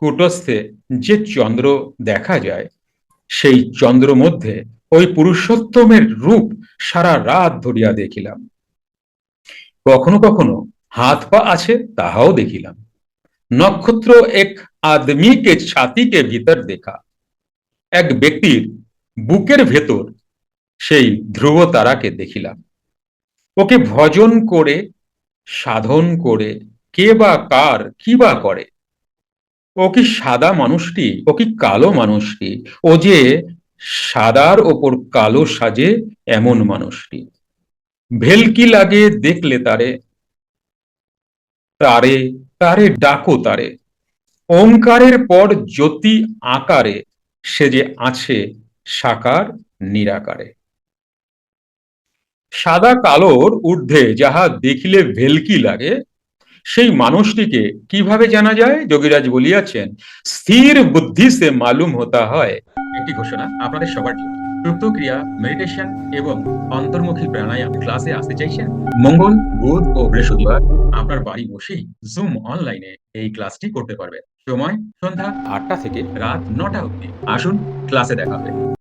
কূটস্থে যে চন্দ্র দেখা যায় সেই চন্দ্র মধ্যে ওই পুরুষোত্তমের রূপ সারা রাত ধরিয়া দেখিলাম। কখনো কখনো হাত পা আছে তাহাও দেখিলাম। নক্ষত্র এক আদমিকে ছাতিকে ভিতর দেখা, এক ব্যক্তির বুকের ভেতর সেই ধ্রুব তারাকে দেখিলাম। ওকে ভজন করে সাধন করে কে বা কার কি বা করে, ও কি সাদা মানুষটি, ও কি কালো মানুষটি, ও যে সাদার ওপর কালো সাজে এমন মানুষটি। ভেলকি লাগে দেখলে তারে, তারে তারে ডাকো তারে, ওঙ্কারের পর জ্যোতি আকারে সে যে আছে সাকার নিরাকারে। সাদা কালোর ঊর্ধ্বে যাহা দেখিলে ভেলকি লাগে, সেই মানুষটিকে কিভাবে জানা যায়? যোগীরাজ বলিয়াছেন, স্থির বুদ্ধি সে মালুম হতা হয়। একটি ঘোষণা আপনাদের সবার জন্য। সুপ্ত ক্রিয়া, মেডিটেশন এবং অন্তর্মুখী প্রাণায়াম ক্লাসে আসতে চাইছেন? মঙ্গল, বুধ ও বৃহস্পতিবার আপনার বাড়ি বসেই জুম অনলাইনে এই ক্লাসটি করতে পারবেন। সময় সন্ধ্যা ৮টা থেকে রাত ৯টা অবধি। আসুন, ক্লাসে দেখা হবে।